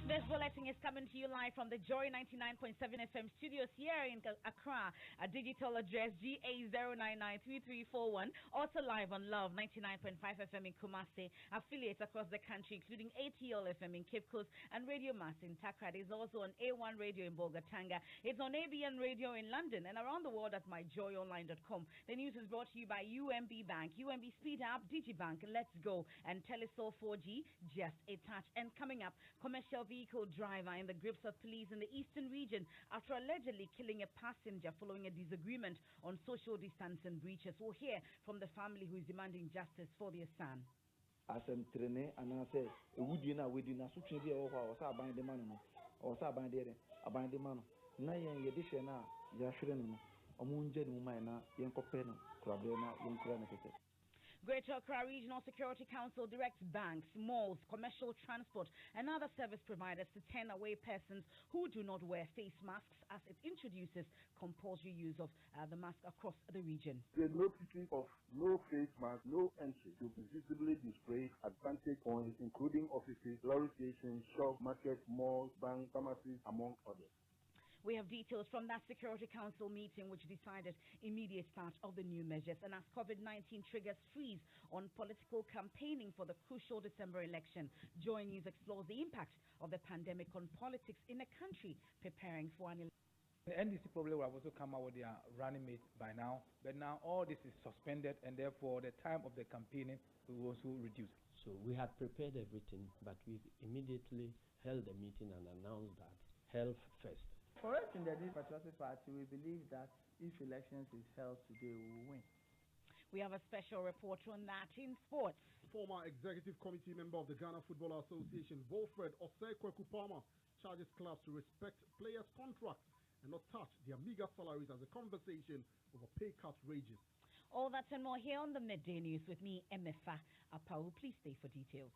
This bulletin is coming to you live from the Joy 99.7 FM studios here in Accra. A digital address GA0993341. Also live on Love 99.5 FM in Kumasi. Affiliates across the country, including ATL FM in Cape Coast and Radio Mass in Takra. It is also on A1 Radio in Bolgatanga. It's on ABN Radio in London and around the world at myjoyonline.com. The news is brought to you by UMB Bank, UMB Speed Up, Digibank, Let's Go, and Telesol 4G. Just a touch. And coming up, commercial vehicle driver in the grips of police in the eastern region after allegedly killing a passenger following a disagreement on social distancing breaches. We'll hear from the family who is demanding justice for their son. As I'm training, and I say, would you know, we do not switch the over or bind the man or bind the man. Nayan edition now, Yashran, Omunjan Mumana, Yankopeno, Crabena, Yankranate. Greater Accra Regional Security Council directs banks, malls, commercial transport, and other service providers to turn away persons who do not wear face masks as it introduces compulsory use of the mask across the region. The notice of no face mask, no entry to be visibly displayed at vantage points, including offices, lorry stations, shops, markets, malls, banks, pharmacies, among others. We have details from that Security Council meeting which decided immediate start of the new measures. And as COVID-19 triggers freeze on political campaigning for the crucial December election, Joy News explores the impact of the pandemic on politics in a country preparing for an election. The NDC probably will have also come out with their running mate by now, but now all this is suspended and therefore the time of the campaigning will also reduce. So we had prepared everything, but we immediately held a meeting and announced that health first. For us in the Patriotic Party, we believe that if elections is held today, we will win. We have a special report on that in sports. Former executive committee member of the Ghana Football Association, Wilfred Osei-Kwekupama, charges clubs to respect players' contracts and not touch their meager salaries as a conversation over pay cut rages. All that and more here on the Midday News with me, Emefa Apawu. Please stay for details.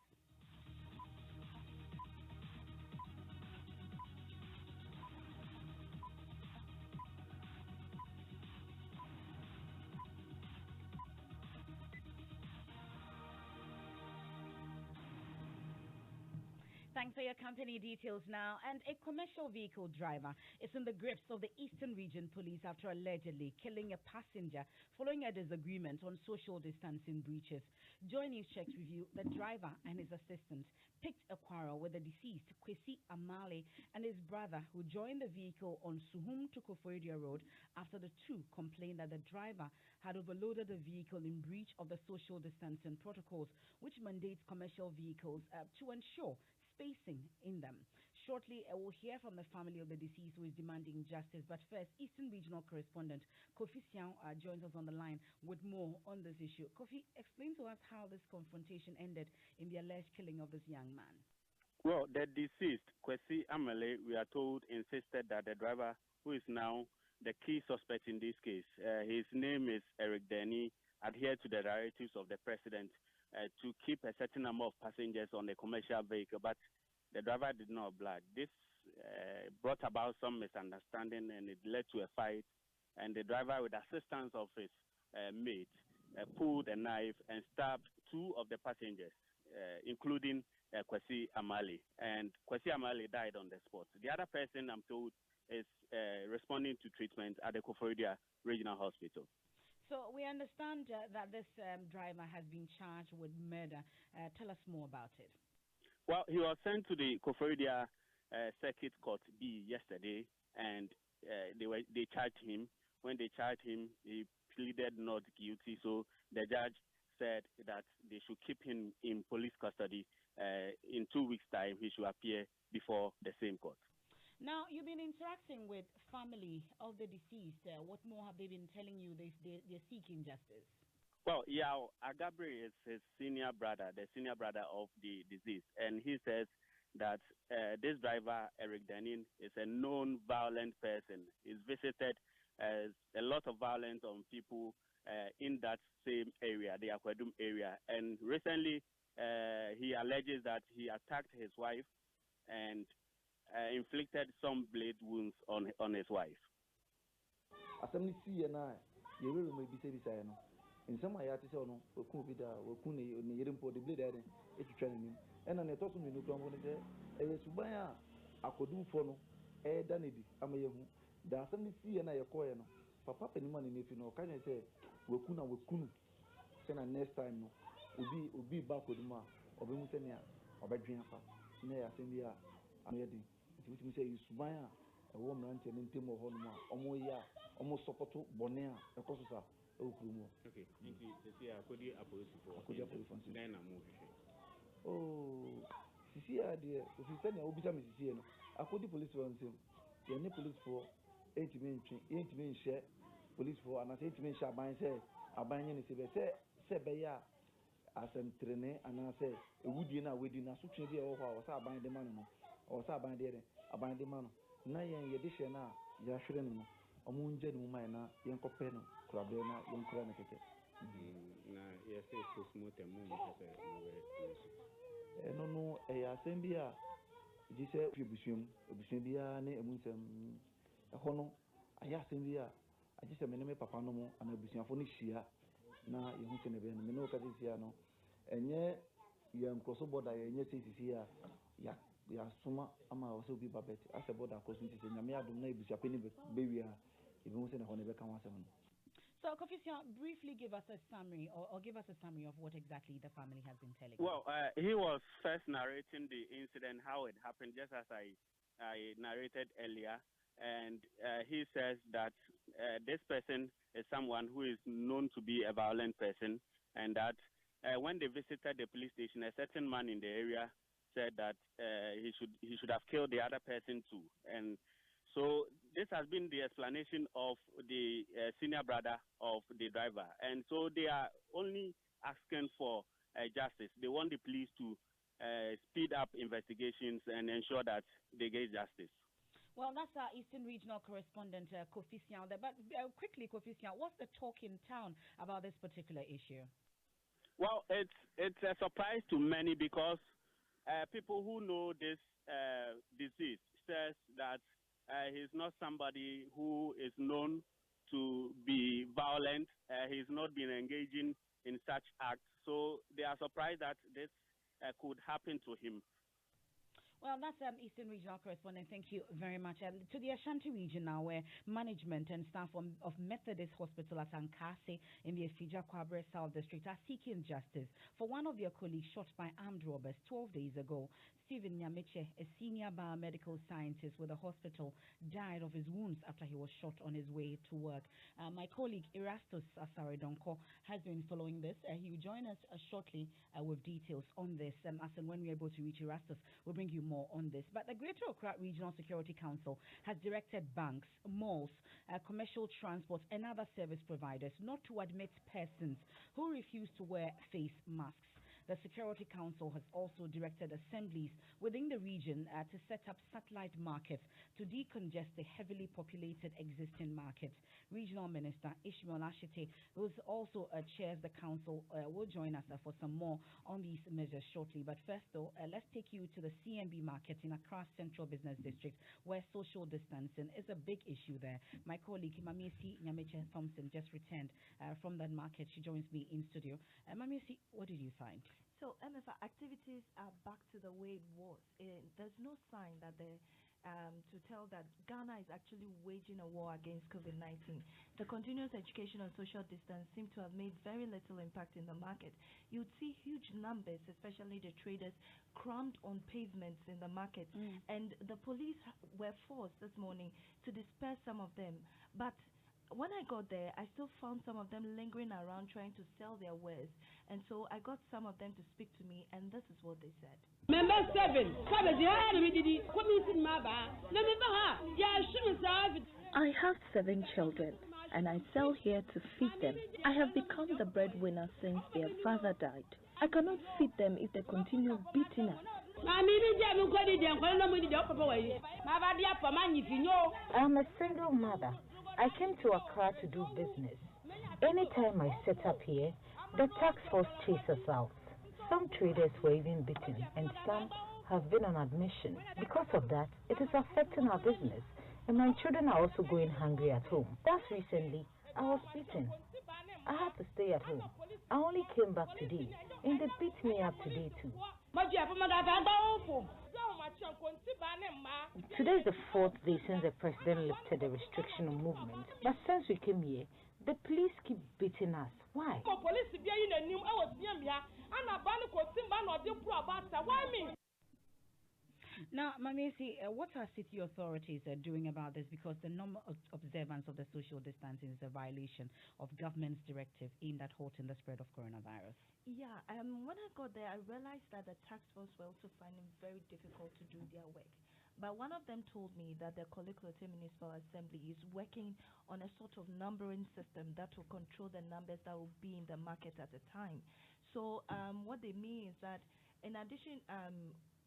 Thanks for your company. Details now. And a commercial vehicle driver is in the grips of the Eastern Region Police after allegedly killing a passenger following a disagreement on social distancing breaches. Joy News checks review the driver and his assistant picked a quarrel with the deceased, Kwesi Amale, and his brother who joined the vehicle on Suhum to Koforidua Road after the two complained that the driver had overloaded the vehicle in breach of the social distancing protocols, which mandates commercial vehicles to ensure spacing in them. Shortly, we'll hear from the family of the deceased who is demanding justice. But first, Eastern Regional Correspondent Kofi Siang joins us on the line with more on this issue. Kofi, explain to us how this confrontation ended in the alleged killing of this young man. Well, the deceased, Kwesi Amale, we are told, insisted that the driver, who is now the key suspect in this case, his name is Eric Denny, adhered to the directives of the president to keep a certain number of passengers on the commercial vehicle, but the driver did not oblige. This brought about some misunderstanding and it led to a fight, and the driver, with assistance of his mate, pulled a knife and stabbed two of the passengers, including Kwesi Amale. And Kwesi Amale died on the spot. The other person, I'm told, is responding to treatment at the Koforidua Regional Hospital. So we understand that this driver has been charged with murder. Tell us more about it. Well, he was sent to the Koforidua Circuit Court B yesterday, and they charged him. When they charged him, he pleaded not guilty. So the judge said that they should keep him in police custody. In 2 weeks' time, he should appear before the same court. Now, you've been interacting with family of the deceased. What more have they been telling you? They're seeking justice. Well, yeah, Agabri is his senior brother, the senior brother of the deceased. And he says that this driver, Eric Danin, is a known violent person. He's visited a lot of violence on people in that same area, the Akwadum area. And recently, he alleges that he attacked his wife and inflicted some blade wounds on his wife. In some way, I say, no, we could be there, we couldn't, the blade, it's training. ɛna ne ɛtɔ so mmienu kura mo ne sɛ ɛyɛ suban a akɔdufoɔ no ɛɛda ne di ama yɛhu da asɛm no siiɛ na yɛkɔɔɛ no papa panim a ne nefi no ɔka nyɛ sɛ wakunu sɛ na next time no obi ba akɔdum a ɔbɛhu sɛnea ɔbɛdwen afa na yɛ asɛm bi a ano yɛ den nti wotumi sɛ ɛyɛ suban a ɛwɔ mmeranteɛ no ntam wɔ hɔnom a ɔmoyɛ a ɔmo sɔpɔto bɔne a ɛkɔ so sa ɛwɔ kurom hɔ. Okay, nti sisi akɔdi apolisifoɔ nso dan na mo hwehwɛ. Sisi a deɛ ofiri sɛnea wobisa me sisi no akɔdi polisifoɔ nsɛm yɛne polisifoɔ ɛntumi nhyɛ polisifoɔ anaasɛ ɛntumi nhyɛ aban sɛ aban nyɛ ne sɛ sɛ ɛbɛyɛ a asɛmterene anaasɛ ewudie no a wadi no asotwe bi a ɛwɔ hɔ a ɔsɛ aban de ma no no ɔsɛ aban de ma no na yɛn yɛde hyɛ no a yɛahwere no no ɔmo ngya ne mu ma na yɛnkɔpɛ no korabrɛ na yɛnkura no kɛkɛ. Na yɛsɛ postmortem mu mpɛ sɛ mowɛ polisi ɛno no ɛyɛ asɛm bi a gye sɛ fi abusua biara ne ɛmu nsɛm ɛhɔ no ayɛ asɛm bi a agye sɛ me ne me papa no mu ana abusuafo no hyia na yɛhu sɛ ne bɛyɛ no me ne wo ka sisia no ɛnyɛ yɛn nkurɔso bɔda yɛnyɛ sɛ sisi a yɛasoma ama wɔ sɛ obi ba bɛte asɛ bɔda akɔ so nti sɛ nyame adom na abusuapɛ ne bɛwie a yɛbɛhu sɛ ne hɔ ne bɛka ho asɛm no. So, Kofisia, briefly give us a summary or give us a summary of what exactly the family has been telling. Well, he was first narrating the incident, how it happened, just as I narrated earlier. And he says that this person is someone who is known to be a violent person, and that when they visited the police station, a certain man in the area said that he should have killed the other person too. And so this has been the explanation of the senior brother of the driver. And so they are only asking for justice. They want the police to speed up investigations and ensure that they get justice. Well, that's our Eastern Regional Correspondent, Kofisia. But quickly, Kofisia, what's the talk in town about this particular issue? Well, it's a surprise to many because people who know this disease says that he's not somebody who is known to be violent. He's not been engaging in such acts. So they are surprised that this could happen to him. Well, that's Eastern Regional Correspondent. Thank you very much. To the Ashanti region now, where management and staff of Methodist Hospital at Ankase in the Efija Kwabre South District are seeking justice for one of their colleagues shot by armed robbers 12 days ago. Stephen Nyameche, a senior biomedical scientist with the hospital, died of his wounds after he was shot on his way to work. My colleague Erastus Asaredonko has been following this. He will join us shortly with details on this. As and when we're able to reach Erastus, we'll bring you more on this. But the Greater Accra Regional Security Council has directed banks, malls, commercial transport and other service providers not to admit persons who refuse to wear face masks. The Security Council has also directed assemblies within the region to set up satellite markets to decongest the heavily populated existing markets. Regional Minister Ishmael Ashite, who also chairs the council, will join us for some more on these measures shortly. But first, though, let's take you to the CMB market in Accra Central Business District, where social distancing is a big issue there. My colleague Mamiesi Nyameche Thompson just returned from that market. She joins me in studio. Mamiesi, what did you find? So, Emefa, activities are back to the way it was. There's no sign that to tell that Ghana is actually waging a war against COVID-19. The continuous education on social distance seem to have made very little impact in the market. You'd see huge numbers, especially the traders, crammed on pavements in the market. And the police were forced this morning to disperse some of them. But when I got there, I still found some of them lingering around trying to sell their wares. And so I got some of them to speak to me, and this is what they said. Member 7, I have 7 children, and I sell here to feed them. I have become the breadwinner since their father died. I cannot feed them if they continue beating us. I am a single mother. I came to Accra to do business. Anytime I set up here, the tax force chases us out. Some traders were even beaten, and some have been on admission. Because of that, it is affecting our business, and my children are also going hungry at home. Just recently, I was beaten. I had to stay at home. I only came back today, and they beat me up today too. Today is the fourth day since the president lifted the restriction on movement, but since we came here, the police keep beating us. Why? Now, Mamesi, what are city authorities doing about this? Because the non-observance of the social distancing is a violation of government's directive aimed at halting the spread of coronavirus. Yeah, when I got there, I realized that the task force were also finding very difficult to do their work. But one of them told me that the Koliklote Municipal Assembly is working on a sort of numbering system that will control the numbers that will be in the market at the time. So what they mean is that, in addition,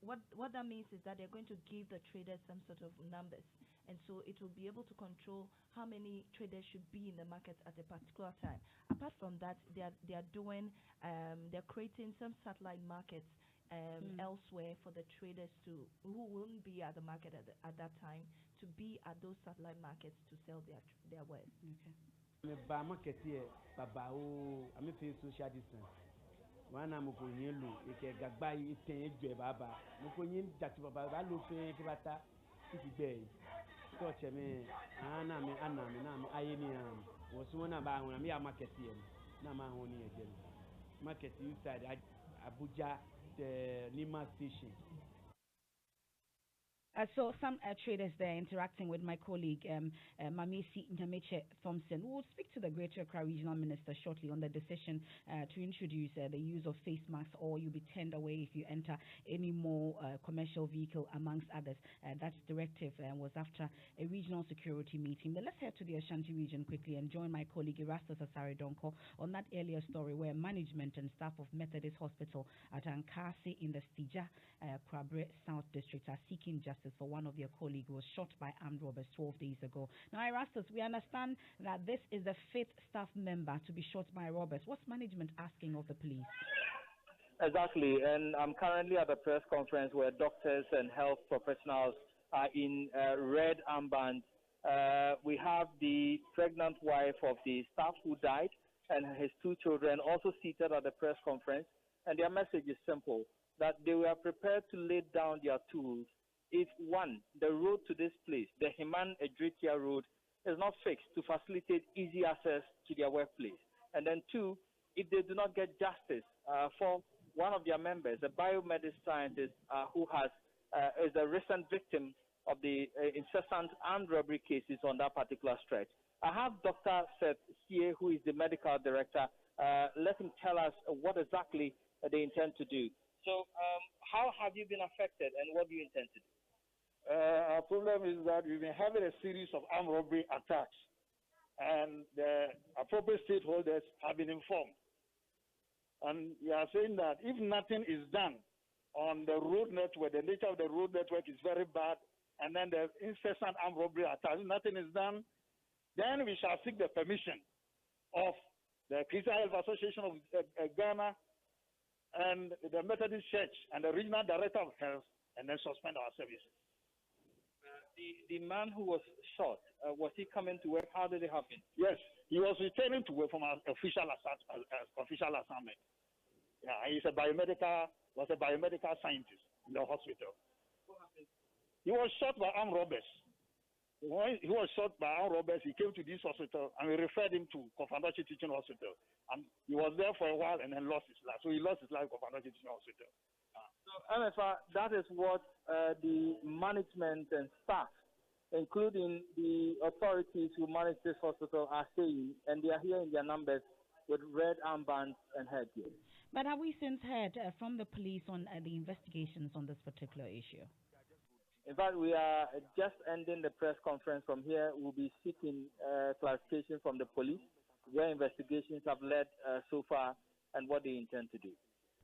what that means is that they're going to give the traders some sort of numbers, and so it will be able to control how many traders should be in the market at a particular time. Apart from that, they're creating some satellite markets elsewhere for the traders who won't be at the market at that time to be at those satellite markets to sell their wares. Okay. Ba market here, babao, I'm social distance. Wana mukonyelu ike gagba iten ejo baba mukonyin jati baba ba lo fe kibata tikigbe so cheme ana mi na mi ayeni am wo so na ba won mi ya market here na ma won ni eje market inside Abuja the Lima station. So some traders there interacting with my colleague Mamesi Nyameche Thompson. We will speak to the Greater Accra Regional Minister shortly on the decision to introduce the use of face masks, or you'll be turned away if you enter any more commercial vehicle, amongst others. That directive was after a regional security meeting. But let's head to the Ashanti region quickly and join my colleague Erastus Asare Donko on that earlier story where management and staff of Methodist Hospital at Ankasi in the Stija, Kwabre South District are seeking justice for one of their colleagues who was shot by armed robbers 12 days ago. Now, Erastus, we understand that this is the fifth staff member to be shot by robbers. What's management asking of the police? Exactly, and I'm currently at a press conference where doctors and health professionals are in red armbands. We have the pregnant wife of the staff who died and his two children also seated at the press conference, and their message is simple, that they were prepared to lay down their tools if, one, the road to this place, the Himan-Edritia road, is not fixed to facilitate easy access to their workplace. And then two, if they do not get justice for one of their members, a biomedical scientist who is a recent victim of the incessant armed robbery cases on that particular stretch. I have Dr. Seth Sie, who is the medical director. Let him tell us what exactly they intend to do. So how have you been affected and what do you intend to do? Our problem is that we've been having a series of armed robbery attacks, and the appropriate stakeholders have been informed. And we are saying that if nothing is done on the road network, the nature of the road network is very bad, and then the incessant armed robbery attacks, if nothing is done, then we shall seek the permission of the Christian Health Association of Ghana and the Methodist Church and the Regional Director of Health, and then suspend our services. The man who was shot, was he coming to work? How did it happen? Yes, he was returning to work from an official assignment. Yeah, was a biomedical scientist in the hospital. What happened? He was shot by armed robbers. When he was shot by armed robbers, he came to this hospital and we referred him to Kofandachi Teaching Hospital. And he was there for a while and then lost his life. So he lost his life at Kofandachi Teaching Hospital. So, Emefa, that is what the management and staff, including the authorities who manage this hospital, are saying, and they are here in their numbers with red armbands and headgear. But have we since heard from the police on the investigations on this particular issue? In fact, we are just ending the press conference. From here, we'll be seeking clarification from the police, where investigations have led so far, and what they intend to do.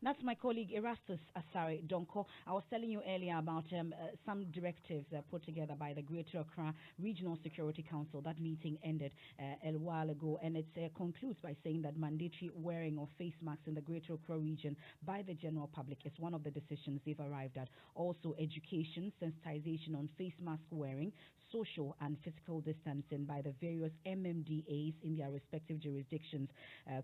That's my colleague Erastus Asare Donko. I was telling you earlier about some directives put together by the Greater Accra Regional Security Council. That meeting ended a while ago, and it concludes by saying that mandatory wearing of face masks in the Greater Accra region by the general public is one of the decisions they've arrived at. Also, education, sensitization on face mask wearing, social and physical distancing by the various MMDAs in their respective jurisdictions,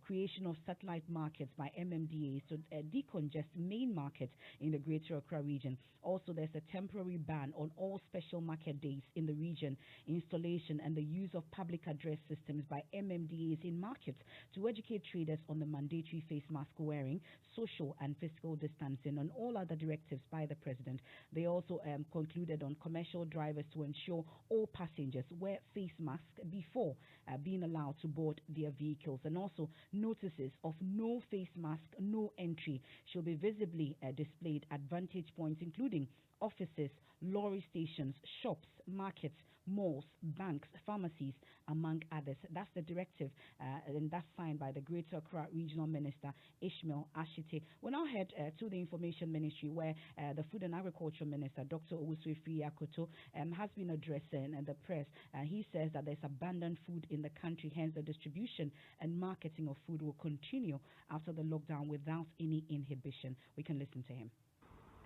creation of satellite markets by MMDAs. So decongest main market in the Greater Accra region. Also, there's a temporary ban on all special market days in the region, installation and the use of public address systems by MMDAs in markets to educate traders on the mandatory face mask wearing, social and physical distancing, and all other directives by the President. They also concluded on commercial drivers to ensure all passengers wear face masks before being allowed to board their vehicles, and also notices of no face mask, no entry shall be visibly displayed at vantage points, including offices, lorry stations, shops, markets, malls, banks, pharmacies, among others. That's the directive, and that's signed by the Greater Accra Regional Minister, Ishmael Ashite. We now head to the Information Ministry, where the Food and Agriculture Minister, Dr. Owusu Akoto, has been addressing the press. He says that there's abundant food in the country, hence the distribution and marketing of food will continue after the lockdown without any inhibition. We can listen to him.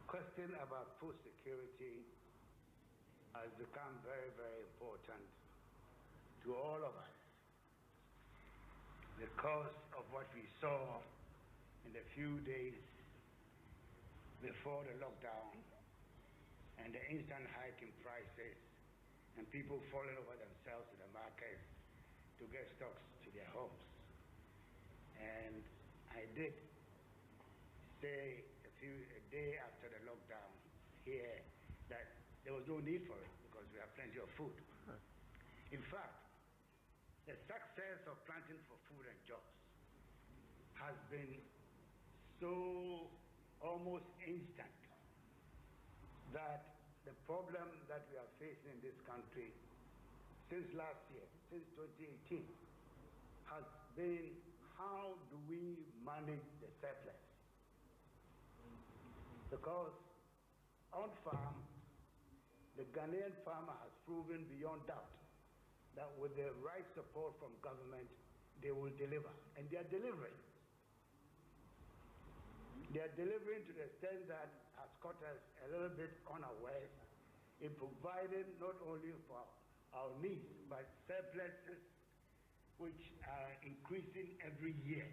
Question about food security has become very, very important to all of us because of what we saw in the few days before the lockdown and the instant hike in prices and people falling over themselves in the market to get stocks to their homes. And I did say a day after the lockdown here that there was no need for it because we have plenty of food. In fact, the success of Planting for Food and Jobs has been so almost instant that the problem that we are facing in this country since last year, since 2018, has been how do we manage the surplus? Because on farm, the Ghanaian farmer has proven beyond doubt that with the right support from government, they will deliver. And they are delivering. They are delivering to the extent that has caught us a little bit unawares in providing not only for our needs, but surpluses which are increasing every year.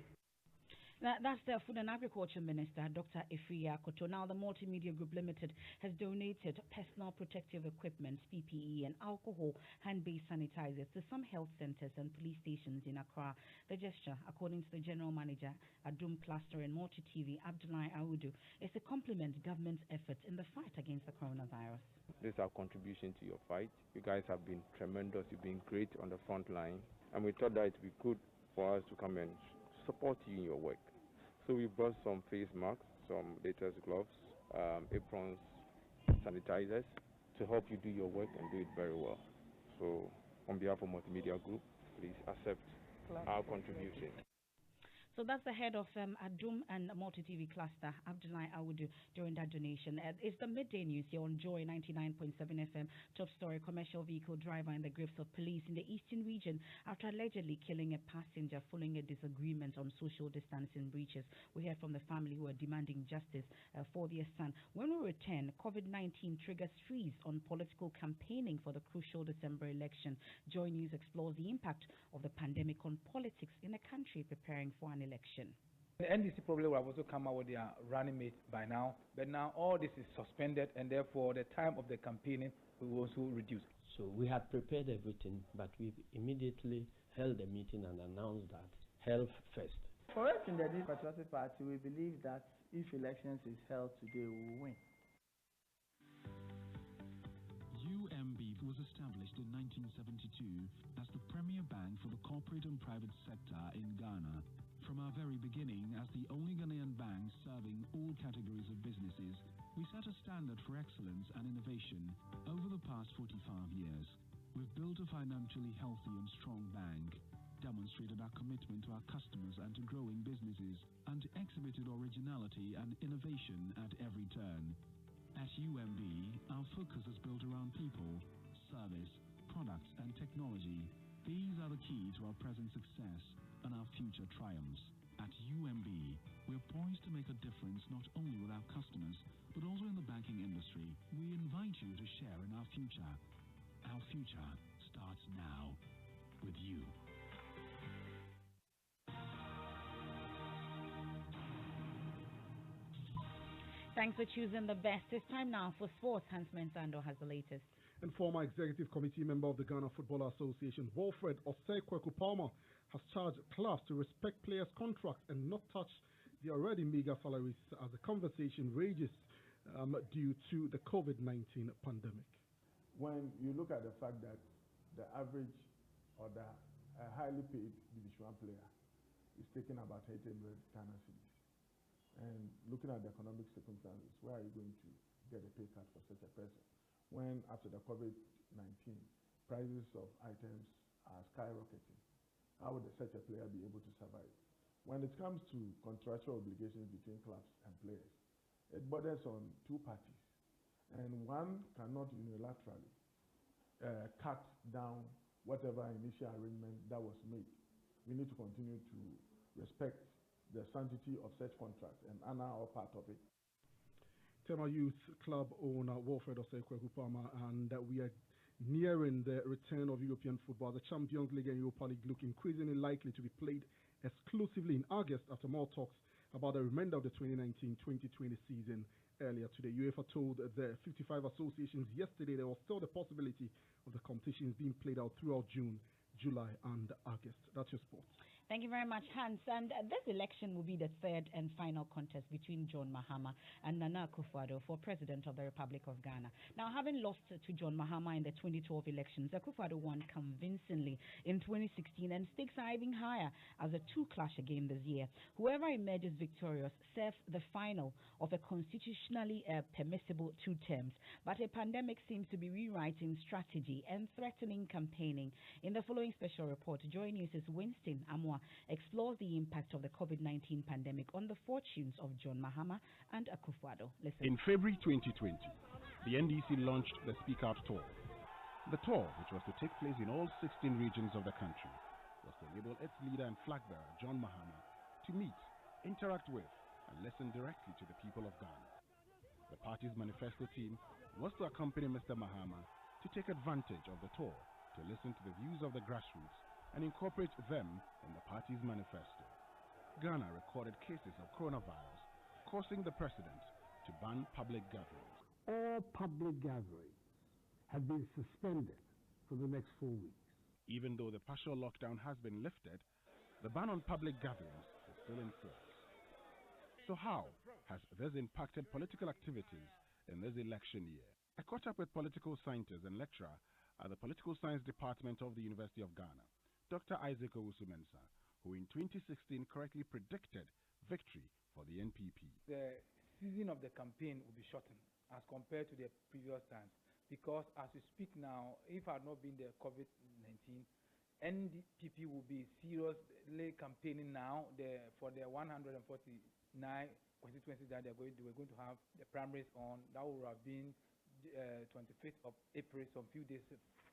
That's the Food and Agriculture Minister, Dr. Emefa Apawu. Now, the Multimedia Group Limited has donated personal protective equipment, PPE, and alcohol hand-based sanitizers to some health centers and police stations in Accra. The gesture, according to the General Manager, Adum Cluster and Multi-TV, Abdullahi Awudu, is to complement government's efforts in the fight against the coronavirus. This is our contribution to your fight. You guys have been tremendous. You've been great on the front line. And we thought that it would be good for us to come and support you in your work. So we brought some face masks, some latest gloves, aprons, sanitizers to help you do your work and do it very well. So on behalf of Multimedia Group, please accept our contribution. So that's the head of Adum and Multi-TV Cluster, Abdullahi Awudu, during that donation. It's the midday news here on Joy 99.7 FM. Top story, commercial vehicle driver in the grips of police in the eastern region after allegedly killing a passenger following a disagreement on social distancing breaches. We heard from the family who are demanding justice for their son. When we return, COVID-19 triggers freeze on political campaigning for the crucial December election. Joy News explores the impact of the pandemic on politics in a country preparing for an election. The NDC probably would have also come out with their running mate by now, but now all this is suspended, and therefore the time of the campaigning will also reduce. So we had prepared everything, but we immediately held a meeting and announced that health first. For us in the Patriotic Party, we believe that if elections is held today, we will win. UMB was established in 1972 as the premier bank for the corporate and private sector in Ghana. From our very beginning, as the only Ghanaian bank serving all categories of businesses, we set a standard for excellence and innovation. Over the past 45 years, we've built a financially healthy and strong bank, demonstrated our commitment to our customers and to growing businesses, and exhibited originality and innovation at every turn. At UMB, our focus is built around people, service, products, and technology. These are the key to our present success and our future triumphs. At UMB, we're poised to make a difference not only with our customers, but also in the banking industry. We invite you to share in our future. Our future starts now with you. Thanks for choosing the best. It's time now for sports. Hans Mensando has the latest. And former executive committee member of the Ghana Football Association, Wilfred Osei-Kweku Palmer, has charged clubs to respect players' contracts and not touch the already meager salaries as the conversation rages due to the COVID-19 pandemic. When you look at the fact that the average or the highly paid Division 1 player is taking about 800 Ghana cedis, and looking at the economic circumstances, where are you going to get a pay cut for such a person? When after the COVID-19, prices of items are skyrocketing, how would such a player be able to survive? When it comes to contractual obligations between clubs and players, it borders on two parties, and one cannot unilaterally cut down whatever initial arrangement that was made. We need to continue to respect the sanctity of such contracts and honor our part of it. Tema Youth Club owner Wilfred Osei-Kweku Palmer, and we are nearing the return of European football. The Champions League and Europa League look increasingly likely to be played exclusively in August after more talks about the remainder of the 2019-2020 season. Earlier today, UEFA told the 55 associations yesterday there was still the possibility of the competitions being played out throughout June, July, and August. That's your sports. Thank you very much, Hans. And this election will be the third and final contest between John Mahama and Nana Akufo-Addo for President of the Republic of Ghana. Now, having lost to John Mahama in the 2012 elections, Akufo-Addo won convincingly in 2016, and stakes are even higher as the two clash again this year. Whoever emerges victorious serves the final of a constitutionally permissible 2 terms. But a pandemic seems to be rewriting strategy and threatening campaigning. In the following special report, Joy News' Winston Amwa explores the impact of the COVID-19 pandemic on the fortunes of John Mahama and Akufo-Addo. Listen. In February 2020, the NDC launched the Speak Out Tour. The tour, which was to take place in all 16 regions of the country, was to enable its leader and flag bearer, John Mahama, to meet, interact with, and listen directly to the people of Ghana. The party's manifesto team was to accompany Mr. Mahama to take advantage of the tour to listen to the views of the grassroots and incorporate them in the party's manifesto. Ghana recorded cases of coronavirus, causing the president to ban public gatherings. All public gatherings have been suspended for the next 4 weeks. Even though the partial lockdown has been lifted, the ban on public gatherings is still in force. So how has this impacted political activities in this election year? I caught up with political scientist and lecturer at the Political Science Department of the University of Ghana, Dr. Isaac Owusu-Mensah, who in 2016 correctly predicted victory for the NPP. The season of the campaign will be shortened as compared to the previous times, because as we speak now, if I had not been the COVID-19, NPP will be seriously campaigning now for the 149 constituencies that they were going to have the primaries on. That would have been 25th of April, some few days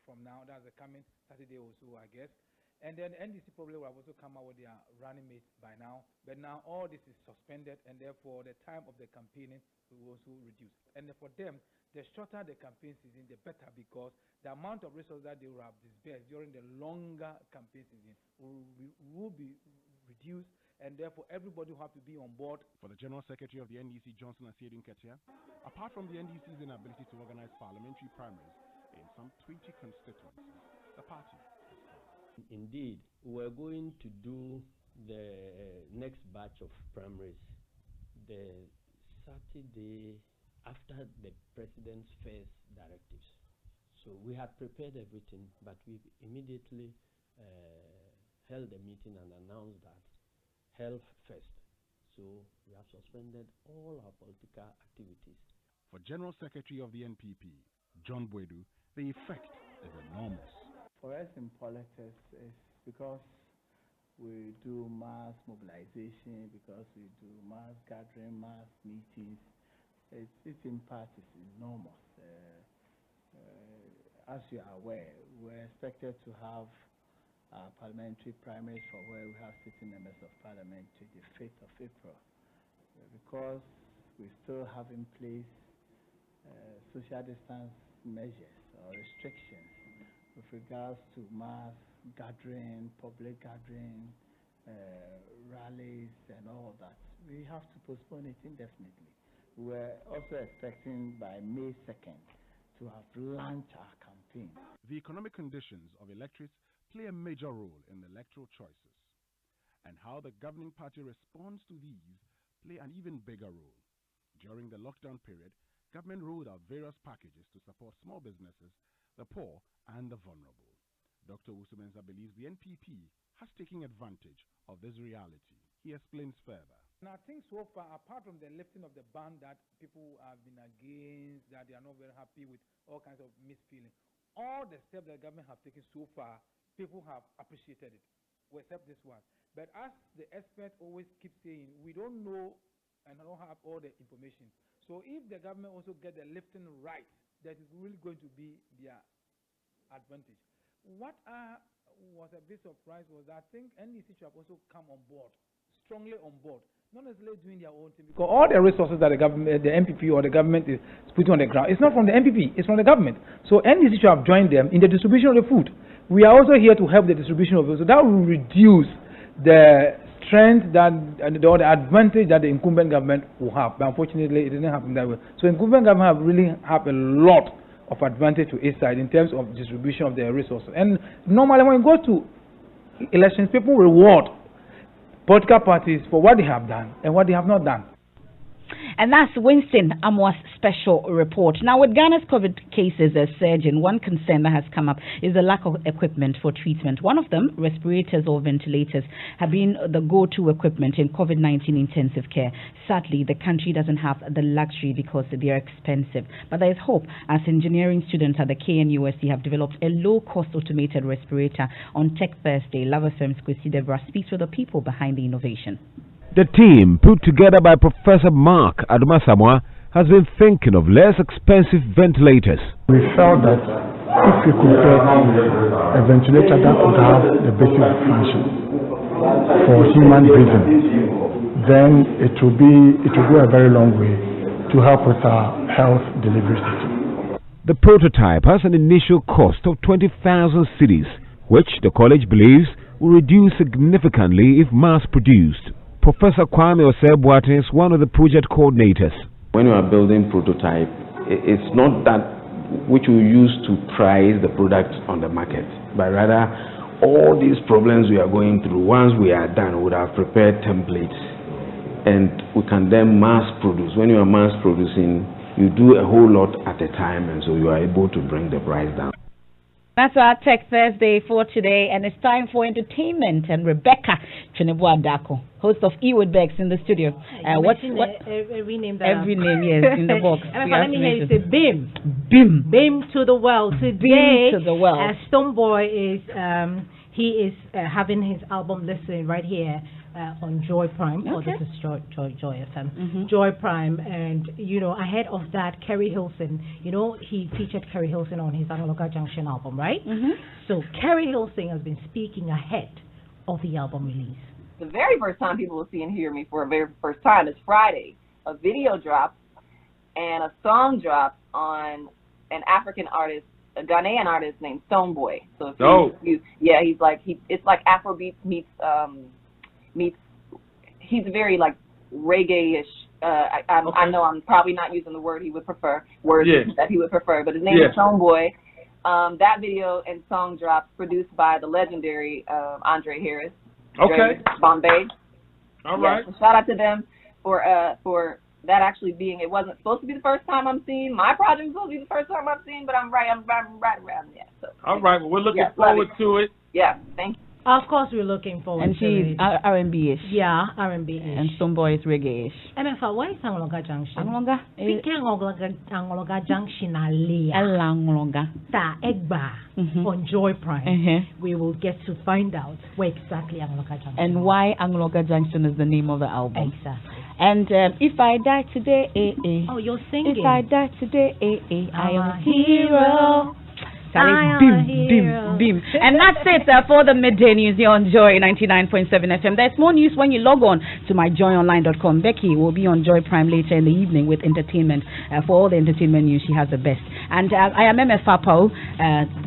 from now. That's the coming Saturday or so, I guess. And then NDC probably will have also come out with their running mates by now. But now all this is suspended, and therefore the time of the campaigning will also reduce. And for them, the shorter the campaign season, the better, because the amount of resources that they will have disbursed during the longer campaign season will be reduced, and therefore everybody will have to be on board. For the General Secretary of the NDC, Johnson Asiedu Nketia, apart from the NDC's inability to organize parliamentary primaries in some 20 constituencies, the party is gone. Indeed, we're going to do the next batch of primaries the Saturday after the president's first directives. So we had prepared everything, but we immediately held a meeting and announced that health first. So we have suspended all our political activities. For General Secretary of the NPP, John Boydu, the effect is enormous. For us in politics, it's because we do mass mobilization, because we do mass gathering, mass meetings. Its impact is enormous. As you are aware, we're expected to have parliamentary primaries for where we have sitting members of parliament to the 5th of April. Because we still have in place social distance measures or restrictions with regards to mass gathering, public gathering, rallies and all that. We have to postpone it indefinitely. We were also expecting by May 2nd to have launched our campaign. The economic conditions of electorates play a major role in electoral choices, and how the governing party responds to these play an even bigger role. During the lockdown period, government rolled out various packages to support small businesses, the poor, and the vulnerable. Dr. Usumensa believes the NPP has taken advantage of this reality. He explains further. And I think so far, apart from the lifting of the ban that people have been against, that they are not very happy with all kinds of misfeeling, all the steps that the government have taken so far, people have appreciated it, except this one. But as the experts always keep saying, we don't know and don't have all the information. So if the government also get the lifting right, that is really going to be their advantage. What was a bit surprised was that I think NDC should have also come on board, strongly on board. Not necessarily doing their own thing. Because all the resources that the government, the MPP or the government is putting on the ground, it's not from the MPP, it's from the government. So NDC should have joined them in the distribution of the food. We are also here to help the distribution of it. So that will reduce the strength that, or the advantage that the incumbent government will have. But unfortunately, it didn't happen that way. So incumbent government have really have a lot of advantage to its side in terms of distribution of their resources. And normally when you go to elections, people reward political parties for what they have done and what they have not done. And that's Winston Amwa's special report. Now, with Ghana's COVID cases surging, one concern that has come up is the lack of equipment for treatment. One of them, respirators or ventilators, have been the go-to equipment in COVID-19 intensive care. Sadly, the country doesn't have the luxury because they are expensive. But there is hope, as engineering students at the KNUST have developed a low-cost automated respirator. On Tech Thursday, Lava Firm's Kwesi Debra speaks with the people behind the innovation. The team, put together by Professor Mark Adumasamwa, has been thinking of less expensive ventilators. We felt that if we could get a ventilator that would have the basic function for human breathing, then it will go a very long way to help with our health delivery system. The prototype has an initial cost of 20,000 cedis, which the college believes will reduce significantly if mass-produced. Professor Kwame Osei-Boateng is one of the project coordinators. When you are building prototype, it's not that which you use to price the product on the market, but rather all these problems we are going through, once we are done, we would have prepared templates and we can then mass produce. When you are mass producing, you do a whole lot at a time, and so you are able to bring the price down. That's our Tech Thursday for today, and it's time for entertainment. And Rebecca Chenebua-Dako, host of Ewood Bex, in the studio. Every name, yes, in the box. Let me hear you say BIM. BIM. BIM to the world. Today, BIM to the world. Stoneboy is he is having his album listening right here on Joy Prime. Okay. Oh, this is Joy FM. Mm-hmm. Joy Prime, and ahead of that, Kerry Hilson. He featured Kerry Hilson on his Analoga Junction album, right? Mm-hmm. So Kerry Hilson has been speaking ahead of the album release. The very first time people will see and hear me for the very first time is Friday. A video drop and a song drop on an African artist, a Ghanaian artist named Stoneboy. So it's like Afrobeat meets he's very like reggae-ish. I know I'm probably not using the word he would prefer, that he would prefer, but his name is Stoneboy. That video and song drops produced by the legendary Andre Harris. Okay. Bombay. All right. So shout out to them for that actually being, it wasn't supposed to be the first time I'm seeing. My project was supposed to be the first time I'm seeing, but I'm right around there. So. All right. Well, we're looking forward to it. Yeah. Thank you. Of course, we're looking forward to it. And she's R&B-ish. Yeah, R&B-ish. And Stoneboy is reggae-ish. Emefa, what is Angologa Junction? Angologa? Angologa Junction Alea. Angologa. Ta Egba on Joy Prime. We will get to find out where exactly Angologa Junction and why Angologa Junction is the name of the album. Exactly. And if I die today, Oh, you're singing. If I die today, I am a hero. Bim. And that's it for the midday news here on Joy 99.7 FM. There's more news when you log on to myjoyonline.com. Becky will be on Joy Prime later in the evening with entertainment. For all the entertainment news, she has the best. And I am Emefa Apawu.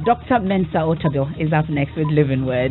Dr. Mensa Otabil is up next with Living Word.